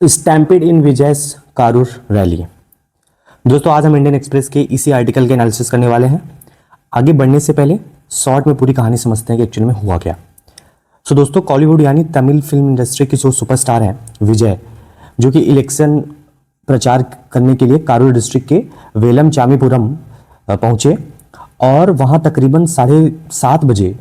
Stampede इन Vijay's Karur rally. दोस्तों आज हम इंडियन एक्सप्रेस के इसी आर्टिकल के एनालिसिस करने वाले हैं। आगे बढ़ने से पहले शॉर्ट में पूरी कहानी समझते हैं कि एक्चुअली में हुआ क्या। दोस्तों कॉलीवुड यानी तमिल फिल्म इंडस्ट्री के जो सुपरस्टार हैं विजय, जो कि इलेक्शन प्रचार करने के लिए कारूर डिस्ट्रिक्ट के वेलम चामीपुरम पहुंचे और वहां तकरीबन 7:30 बजे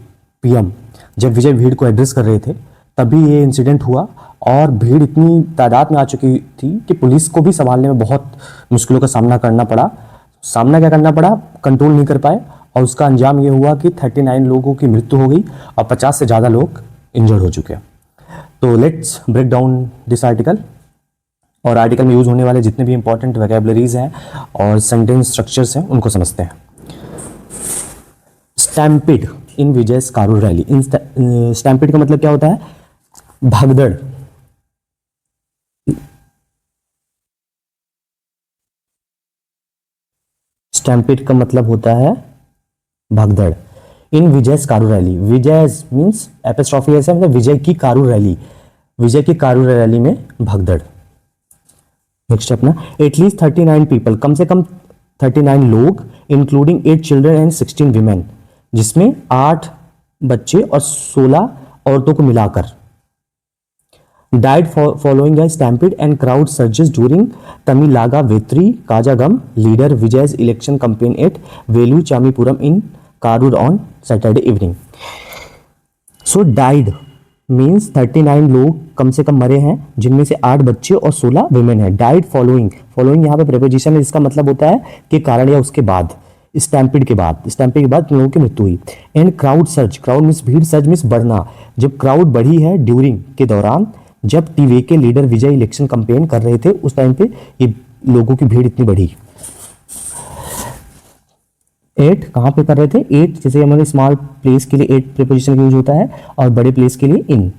पीएम जब विजय भीड़ को एड्रेस कर रहे थे तभी ये इंसिडेंट हुआ और भीड़ इतनी तादाद में आ चुकी थी कि पुलिस को भी संभालने में बहुत मुश्किलों का सामना करना पड़ा। क्या करना पड़ा, कंट्रोल नहीं कर पाए और उसका अंजाम ये हुआ कि 39 लोगों की मृत्यु हो गई और 50 से ज़्यादा लोग इंजर्ड हो चुके हैं। तो let's break down this article और आर्टिकल में यूज होने वाले जितने भी इंपॉर्टेंट वोकैबुलरीज हैं और सेंटेंस स्ट्रक्चर्स हैं उनको समझते हैं। स्टैम्पिड इन विजयस कारूर रैली। स्टैम्पिड का मतलब क्या होता है? भगदड़। स्टैम्पिड का मतलब होता है भगदड़। In Vijay's Karur rally, Vijay's means apostrophe ऐसे मतलब विजय की कारूर रैली, विजय की कारूर रैली में भगदड़। नेक्स्ट अपना एटलीस्ट 39 पीपल, कम से कम 39 लोग इंक्लूडिंग 8 चिल्ड्रन एंड 16 वीमेन, जिसमें 8 बच्चे और 16 औरतों को मिलाकर died following a stampede and crowd surges during Tamilaga Vetri Kajagam leader Vijay's election campaign at Velu Chamipuram in Karur on Saturday evening. So died means 39 लोग कम से कम मरे हैं जिनमें से 8 बच्चे और 16 विमेन है। died following यहाँ पे प्रेपोजिशन है, इसका मतलब होता है कि कारण या उसके बाद, स्टैम्पिड के बाद लोगों की मृत्यु हुई। And crowd surge, crowd means भीड़, सर्ज मीन्स बढ़ना। जब क्राउड बढ़ी है ड्यूरिंग के दौरान, जब टीवी के लीडर विजय इलेक्शन कैंपेन कर रहे थे उस टाइम पे ये लोगों की भीड़ इतनी बढ़ी। 8 कहाँ पे कर रहे थे? 8 जैसे हमारे स्मॉल प्लेस के लिए 8 प्रीपोजिशन यूज होता है और बड़े प्लेस के लिए इन।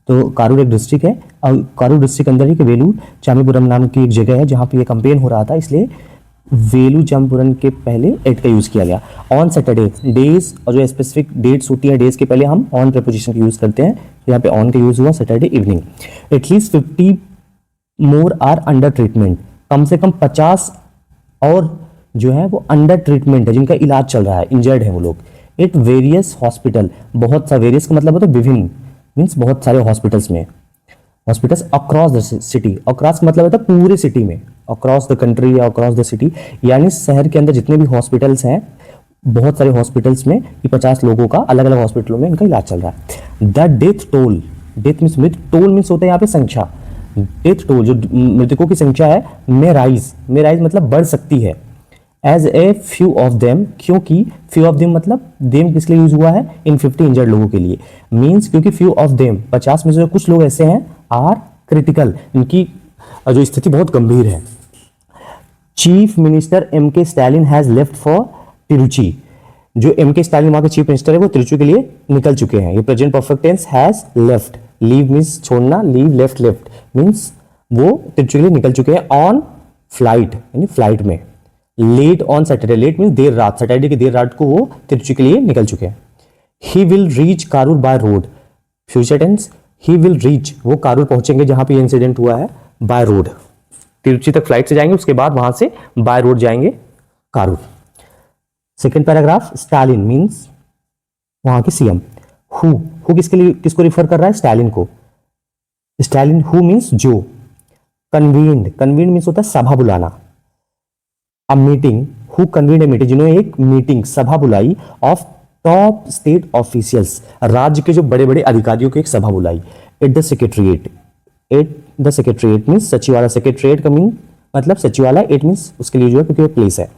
तो कारूर एक डिस्ट्रिक्ट है और कारूर डिस्ट्रिक्ट अंदर ही के वेलू चामीपुरम नाम की एक जगह है जहाँ पे ये कैंपेन हो रहा था, इसलिए वेलू चामीपुरम के पहले 8 का यूज किया गया। ऑन सैटरडे, डेज और जो स्पेसिफिक डेट्स होती हैं डेज के पहले हम ऑन प्रीपोजिशन का यूज करते हैं, यहाँ पे ऑन का यूज हुआ Saturday evening. At least 50 more are under treatment, कम से कम 50 और जो है वो अंडर ट्रीटमेंट है, जिनका इलाज चल रहा है, इंजर्ड है वो लोग। एट वेरियस हॉस्पिटल, बहुत सा, वेरियस का मतलब होता है विभिन्न, मीन्स बहुत सारे हॉस्पिटल्स में, hospitals across the city, across मतलब होता है पूरे सिटी में, अक्रॉस द कंट्री या अक्रॉस द सिटी, यानी शहर के अंदर जितने भी हॉस्पिटल्स हैं, बहुत सारे हॉस्पिटल्स में ये 50 लोगों का अलग अलग हॉस्पिटलों में इनका इलाज चल रहा है। The death toll, death means मृत्यु, टोल मीन्स होता है यहाँ पे संख्या, डेथ टोल जो मृतकों की संख्या है, मे राइज मतलब बढ़ सकती है। As a few of them, क्योंकि फ्यू ऑफ देम मतलब देम किस लिए यूज हुआ है? इन 50 इंजर्ड लोगों के लिए, मीन्स क्योंकि फ्यू ऑफ देम 50 में से कुछ लोग ऐसे हैं आर क्रिटिकल, इनकी जो स्थिति बहुत गंभीर है। चीफ मिनिस्टर एम के Stalin has left for Tiruchi, जो एम के स्टालिन वहां के चीफ मिनिस्टर है वो तिरुचि के लिए निकल चुके हैं। ये present perfect tense, has left, leave means छोड़ना, लीव, लेफ्ट मीन्स वो तिरुचि के लिए निकल चुके हैं। ऑन फ्लाइट यानी फ्लाइट में। Late on Saturday, late means देर रात, सैटरडे की देर रात को वो तिरुचि के लिए निकल चुके हैं। He will reach Karur by road, future tense, he will reach, वो कारूर पहुंचेंगे जहां पे इंसिडेंट हुआ है, बाय रोड, तिरुचि तक फ्लाइट से जाएंगे, उसके बाद वहां से बाय रोड जाएंगे कारूर। सेकेंड पैराग्राफ, स्टालिन मीन्स वहां के सीएम। हु किसके लिए, किसको रिफर कर रहा है? स्टालिन को। स्टालिन हु मीन्स जो। कन्वीन्ड मीन्स होता है सभा बुलाना। A meeting, who convened a meeting, जिन्होंने एक मीटिंग, सभा बुलाई, ऑफ टॉप स्टेट ऑफिशियल्स, राज्य के जो बड़े बड़े अधिकारियों की एक सभा बुलाई। At the secretariat, at the secretariat means सचिवालय, सेक्रेटरिएट का मीन मतलब सचिवालय, एट मीन्स उसके लिए जो है क्योंकि प्लेस है।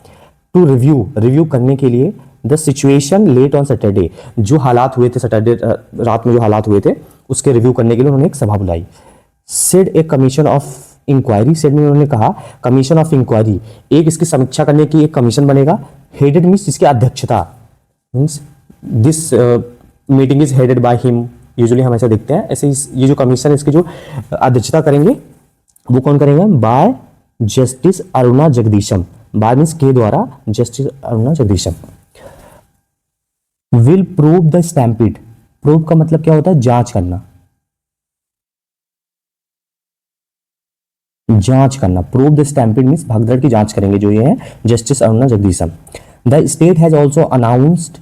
टू रिव्यू करने के लिए, the situation late on Saturday, जो हालात हुए थे सैटरडे रात में, जो हालात हुए थे उसके रिव्यू करने के लिए उन्होंने एक सभा बुलाई। Said a commission of inquiry, said में उन्होंने कहा कमीशन ऑफ इंक्वायरी, एक इसकी समीक्षा करने की एक कमीशन बनेगा। हेडेड मीन्स जिसकी अध्यक्षता, means this meeting is headed by him, usually हम ऐसा देखते हैं। ऐसे ये जो कमीशन इसकी जो अध्यक्षता करेंगे वो कौन करेंगे? By justice Aruna Jagadeesan, by means के द्वारा, justice Aruna Jagadeesan. Will probe the stampede, probe का मतलब क्या होता है? जांच करना। जांच करना, प्रोब द स्टैम्पेड मीन्स भगदड़ की जांच करेंगे जो ये है justice Aruna Jagadeesan. The state has also announced,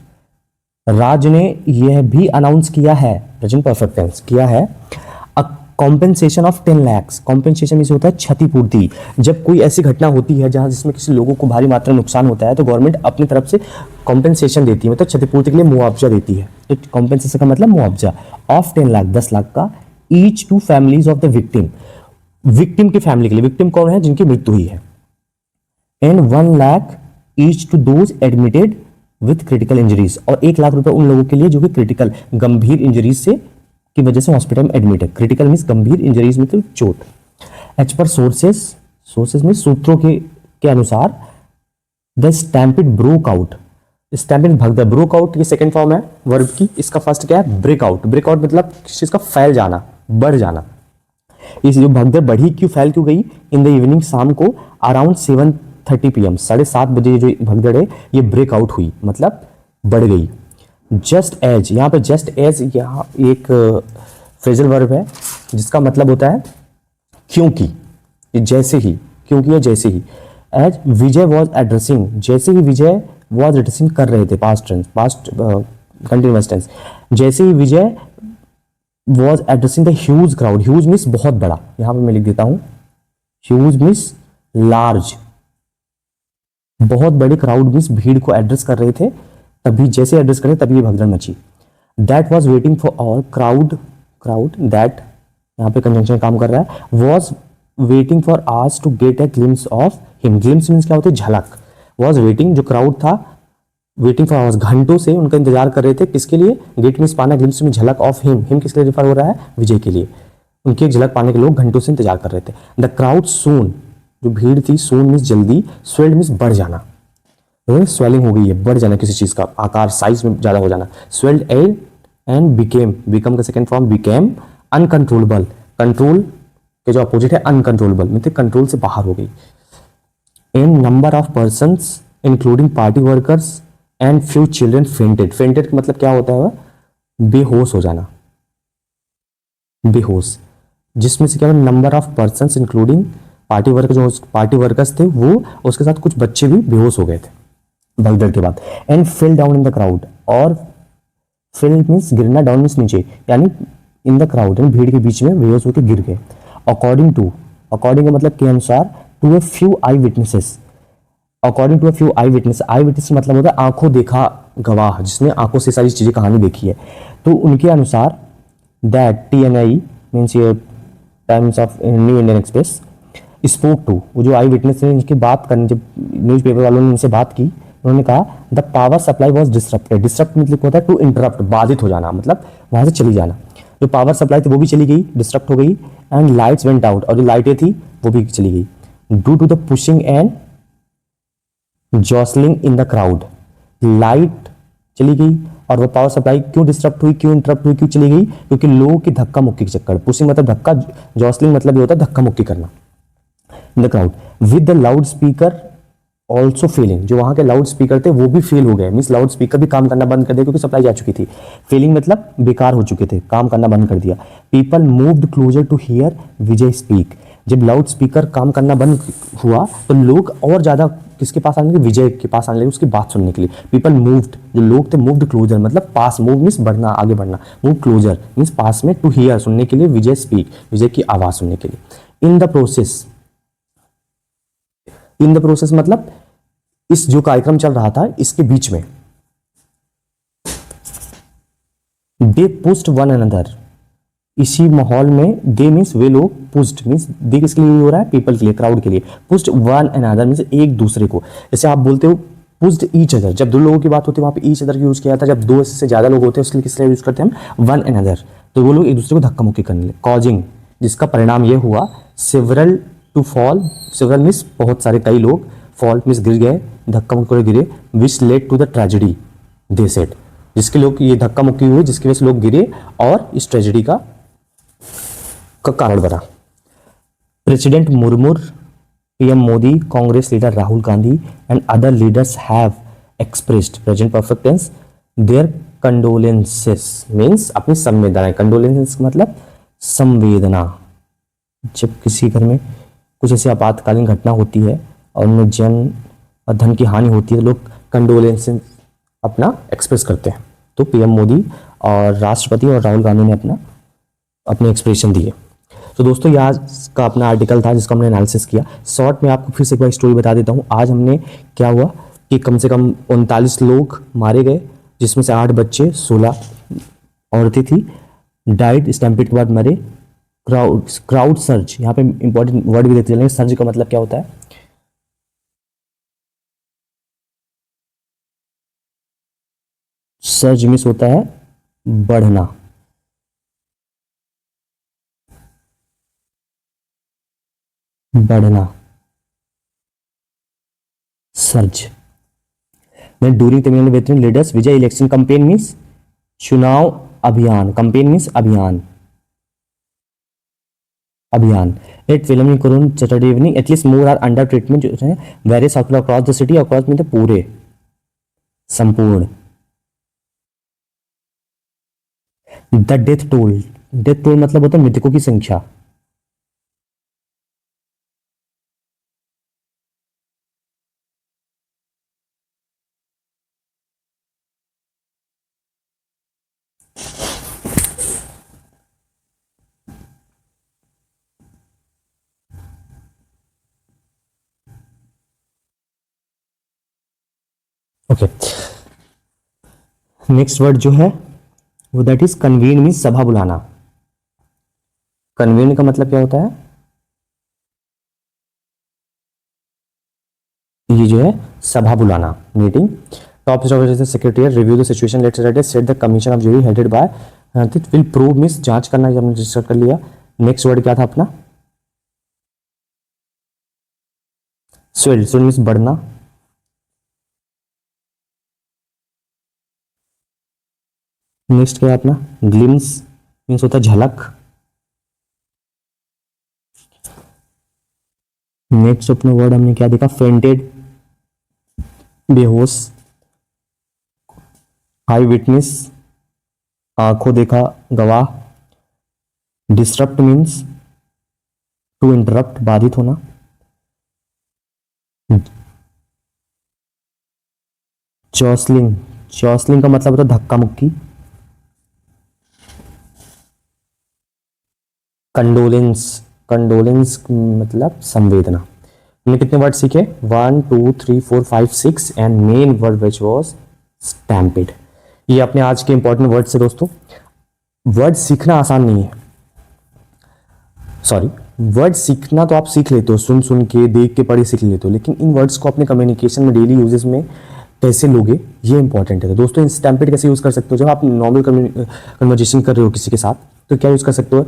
राज्य ने यह भी अनाउंस किया है, प्रेजेंट परफेक्ट टेंस किया है, a compensation of 10 lakhs। Compensation means होता है क्षतिपूर्ति। जब कोई ऐसी घटना होती है जहां जिसमें किसी लोगों को भारी मात्रा में नुकसान होता है तो गवर्नमेंट अपनी तरफ से कॉम्पेंसेशन देती है, मतलब क्षतिपूर्ति के लिए मुआवजा देती है। तो कॉम्पेंसेशन का मतलब मुआवजा ऑफ 10 लाख, 10 लाख का, each to families of the victim, victim की फैमिली के लिए, विक्टिम कौन है जिनकी मृत्यु हुई है, and 1 lakh each to those admitted with critical injuries, और 1 लाख रुपए उन लोगों के लिए जो कि क्रिटिकल गंभीर इंजरीज से की वजह से हॉस्पिटल में एडमिट है। क्रिटिकल मीन्स गंभीर इंजरीज में तो चोट। एज पर सोर्सेस, सोर्सेस में सूत्रों के अनुसार द स्टैम्पिड ब्रोक आउट, स्टैम्पिड भगदड़, ब्रोक आउट ये सेकंड फॉर्म है वर्ब की, इसका फर्स्ट क्या है ब्रेक आउट। ब्रेक आउट मतलब किसी चीज का फैल जाना, बढ़ जाना। इस जो भगदड़ बढ़ी क्यों, फैल क्यों गई, इन द इवनिंग, शाम को अराउंड 7:30 PM, 7:30 बजे जो भगदड़ है ये ब्रेक आउट हुई, मतलब बढ़ गई। जस्ट एज, यहाँ पे जस्ट एज यहाँ एक फ्रेजल वर्ब है जिसका मतलब होता है क्योंकि, जैसे ही, क्योंकि या जैसे ही। एज विजय वॉज एड्रेसिंग, जैसे ही विजय वॉज एड्रेसिंग कर रहे थे, past tense, past continuous tense, जैसे ही Vijay was addressing the huge crowd, huge means बहुत बड़ा, यहां पे मैं लिख देता हूं, ह्यूज मीन्स लार्ज, बहुत बड़े क्राउड मीन्स भीड़ को एड्रेस कर रहे थे, तभी जैसे एड्रेस करें तभी ये भगदड़ मची। That was waiting for all, crowd, crowd that यहाँ पे कंजंक्शन काम कर रहा है, was waiting for hours to get a glimpse of him, glimpse means क्या होते हैं झलक, वॉज वेटिंग जो क्राउड था, वेटिंग फॉर आवर्स घंटों से उनका इंतजार कर रहे थे, किसके लिए, गेट मीन्स पाना, ग्लिम्स में झलक ऑफ हिम, हिम किसके लिए रेफर हो रहा है, विजय के लिए, उनकी एक झलक पाने के लोग घंटों से इंतजार कर रहे थे। द क्राउड सून, जो भीड़ थी, सून मीन्स जल्दी, स्वेल्ड मीन्स बढ़ जाना, स्वेलिंग हो गई है, बढ़ जाना किसी चीज का आकार, साइज में ज्यादा हो जाना, स्वेल्ड एंड बिकेम, बिकम का second form became uncontrollable, control के जो अपोजिट है अनकंट्रोलेबल, मतलब कंट्रोल से बाहर हो गई। In number of persons including party workers and few children fainted, fainted का मतलब क्या होता है, बेहोश हो जाना, बेहोश, जिसमें से क्या number of persons including party worker, जो पार्टी वर्कर्स थे वो, उसके साथ कुछ बच्चे भी बेहोश हो गए थे भगदड़ के बाद। And fell down in the crowd, और फिल मीन्स गिरना, डाउन मीन्स नीचे, यानी इन द क्राउड, भीड़ के बीच में बेहोश होकर गिर गए। अकॉर्डिंग टू, अकॉर्डिंग का मतलब के अनुसार, to a few eyewitnesses, according to a few eyewitness, eyewitness मतलब होता है आंखों देखा गवाह, जिसने आंखों से सारी चीजें कहानी देखी है, तो उनके अनुसार दैट TNI मीन्स ये Times of New Indian Express, spoke to, वो जो आई विटनेस ने इनकी बात करनी, जब न्यूज़पेपर वालों ने उनसे बात की, उन्होंने कहा the power supply was disrupted, disrupt मतलब होता है टू इंटरप्ट, बाधित हो जाना, मतलब वहां से चली जाना, जो पावर सप्लाई थी वो भी चली गई, डिस्टर्ब हो गई, एंड लाइट्स वेंट आउट, और जो लाइटें थी वो भी चली गई, due to the pushing and jostling in the crowd, light चली गई और वो पावर सप्लाई क्यों डिस्टर्ब हुई, क्यों इंटरप्ट हुई, क्यों चली गई, क्योंकि लोगों की धक्का मुक्की के चक्कर, पुशिंग मतलब धक्का, जॉसलिंग मतलब ये होता है धक्का मुक्की करना, in the crowd, with the loudspeaker also failing, जो वहां के लाउड स्पीकर थे वो भी फेल हो गए, मीन्स लाउड स्पीकर भी काम करना बंद कर दिया क्योंकि सप्लाई जा चुकी थी, फेलिंग मतलब बेकार हो चुके थे, काम करना बंद कर दिया। People moved closer to hear Vijay speak, जब लाउड स्पीकर काम करना बंद हुआ तो लोग और ज्यादा किसके पास आने लगे, विजय के पास आने लगे उसकी बात सुनने के लिए। पीपल मूव्ड, जो लोग थे, मूव्ड क्लोजर मतलब पास, मूव मीन्स बढ़ना, आगे बढ़ना, मूव क्लोजर मीन्स पास में, टू हियर सुनने के लिए, विजय स्पीक विजय की आवाज सुनने के लिए। In the process, in the process मतलब इस जो कार्यक्रम चल रहा था इसके बीच में, दे पुश्ड वन अनदर, इसी माहौल में, दे मीन्स वे लोग, पुश्ड मीन्स दे किसके लिए हो रहा है, पीपल के लिए, क्राउड के लिए, पुश्ड वन अनदर मीन्स एक दूसरे को, जैसे आप बोलते हो पुश्ड ईच अदर, जब दो लोगों की बात होती है वहां पे ईच अदर यूज किया जाता है, जब दो से ज्यादा लोग होते हैं उसके लिए किस लिए यूज करते हैं हम, वन अनदर, तो वो लोग एक दूसरे को धक्का मुक्की करने लगे। कॉजिंग, जिसका परिणाम ये हुआ, several to fall, several means बहुत सारे, कई लोग, फॉल मीन्स गिर गए, धक्का मुक्की गिरे, which led to the tragedy, they said, जिसके लोग ये धक्का मुक्की हुई जिसकी वजह से लोग गिरे और इस ट्रेजेडी का कारण बना। President Murmu, PM Modi, Congress leader Rahul Gandhi and other leaders have expressed, present perfect tense, their condolences means अपनी संवेदनाएं, कंडोलेंसेस मतलब संवेदना, जब किसी घर में कुछ ऐसी आपातकालीन घटना होती है और उनमें जन और धन की हानि होती है, तो लोग कंडोलेंसेस अपना एक्सप्रेस करते हैं। तो पीएम मोदी और राष्ट्रपति और राहुल गांधी ने अपने एक्सप्रेशन दिए। तो दोस्तों ये आज का अपना आर्टिकल था जिसका हमने एनालिसिस किया। शॉर्ट में आपको फिर से एक बार स्टोरी बता देता हूँ। आज हमने क्या हुआ कि कम से कम 39 लोग मारे गए, जिसमें से 8 बच्चे, 16 औरतें थी। डाइट स्टैम्पेड के बाद मरे। क्राउड सर्ज, यहाँ पे इंपॉर्टेंट वर्ड भी देखते चलेंगे। सर्ज का मतलब क्या होता है? सर्ज मिस होता है बढ़ना। बढ़ना, surge. During Tamil Nadu veteran leaders Vijay election campaign means चुनाव अभियान। कंपेन मीन्स अभियान, अभियान। एट फिल्मिंग Karur Saturday evening at least more are under treatment, जो है various across the city, across में पूरे, संपूर्ण। The death toll, death toll मतलब होता है मृतकों की संख्या। ओके, नेक्स्ट वर्ड जो है वो दैट इज कन्वीन, मीन्स सभा बुलाना। कन्वीन का मतलब क्या होता है? ये जो है सभा बुलाना, meeting. Top secretary review the situation, let's set the commission of jury headed by will prove, means जांच करना, जब हमने रजिस्टर कर लिया। नेक्स्ट वर्ड क्या था अपना? स्वेल, स्वेल मीन्स बढ़ना। नेक्स्ट क्या है अपना? ग्लिम्स मीन्स होता है झलक। नेक्स्ट अपना वर्ड हमने क्या देखा? फेंटेड, बेहोश। आई विटनेस, आंखों देखा गवाह। डिस्टर्ब मीन्स टू इंटरप्ट, बाधित होना। जॉसलिंग, जॉसलिंग का मतलब होता है धक्का मुक्की। कंडोलेंस, कंडोलेंस मतलब संवेदना। हमने कितने वर्ड सीखे? 1 2 3 4 5 6 and main word which was stampede. ये अपने आज के इंपॉर्टेंट वर्ड से दोस्तों। वर्ड सीखना आसान नहीं है, सॉरी, वर्ड सीखना तो आप सीख लेते हो, सुन सुन के, देख के, पढ़े सीख लेते हो, लेकिन इन वर्ड्स को अपने कम्युनिकेशन में, डेली यूजेस में कैसे लोगे, ये इंपॉर्टेंट है। तो दोस्तों इन स्टैम्पेड कैसे यूज कर सकते हो? जब आप नॉर्मल कन्वर्जेशन कर रहे हो किसी के साथ, तो क्या यूज कर सकते हो?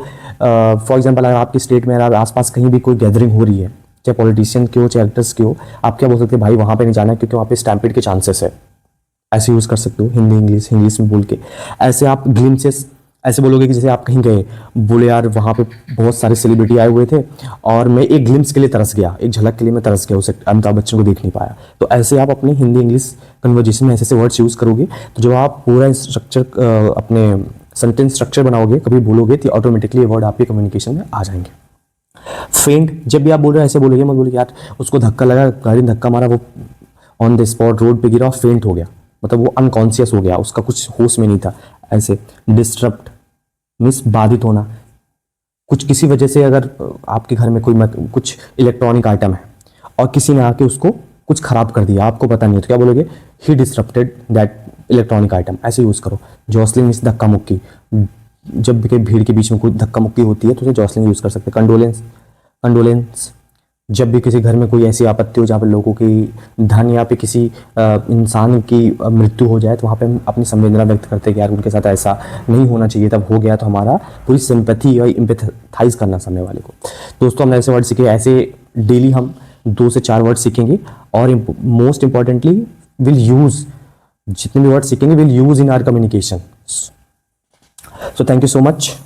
फॉर एग्जाम्पल, अगर आपकी स्टेट में आसपास कहीं भी कोई गैदरिंग हो रही है, चाहे पॉलिटिशियन की हो, चाहे एक्टर्स की हो, आप क्या बोल सकते हैं? भाई वहां पे नहीं जाना क्योंकि वहां पे स्टैम्पेड के चांसेस है। ऐसे यूज कर सकते हो, हिंदी इंग्लिश, इंग्लिश में बोल के। ऐसे आप ग्लिम्सेस ऐसे बोलोगे कि जैसे आप कहीं गए, बोले यार वहाँ पे बहुत सारे सेलिब्रिटी आए हुए थे और मैं एक ग्लिम्स के लिए तरस गया, एक झलक के लिए मैं तरस गया, उसे अमिताभ बच्चन को देख नहीं पाया। तो ऐसे आप अपनी हिंदी इंग्लिश कन्वर्जेशन में ऐसे ऐसे वर्ड्स यूज़ करोगे, तो जब आप पूरा स्ट्रक्चर अपने सेंटेंस स्ट्रक्चर बनाओगे, कभी बोलोगे, तो ऑटोमेटिकली ये वर्ड आपके कम्युनिकेशन में आ जाएंगे। फेंट, जब भी आप बोल रहे हो ऐसे बोलोगे, मत बोलोगे यार उसको धक्का लगा, गाड़ी ने धक्का मारा, वो ऑन द स्पॉट रोड पे गिरा और फेंट हो गया, मतलब वो अनकॉन्शियस हो गया, उसका कुछ होश में नहीं था। ऐसे डिस्टर्ब्ड मीन्स बाधित होना। कुछ किसी वजह से अगर आपके घर में कोई कुछ इलेक्ट्रॉनिक आइटम है और किसी ने आके उसको कुछ खराब कर दिया, आपको पता नहीं है, तो क्या बोलोगे? ही डिस्टर्बेड दैट इलेक्ट्रॉनिक आइटम, ऐसे यूज करो। जॉसलिंग मीन्स धक्का मुक्की, जब भी भीड़ के बीच में कोई धक्का मुक्की होती है तो उसे जॉसलिंग यूज कर सकते हैं। कंडोलेंस, कंडोलेंस जब भी किसी घर में कोई ऐसी आपत्ति हो जहाँ पे लोगों की धन या पे किसी इंसान की मृत्यु हो जाए, तो वहाँ पे हम अपनी संवेदना व्यक्त करते हैं कि यार उनके साथ ऐसा नहीं होना चाहिए, तब हो गया, तो हमारा पूरी सिंपैथी और इम्पैथाइज करना सामने वाले को। दोस्तों हमने ऐसे वर्ड सीखे, ऐसे डेली हम 2 से 4 वर्ड सीखेंगे और मोस्ट इंपॉर्टेंटली विल यूज, जितने भी वर्ड सीखेंगे will use in our communication. So thank you so much.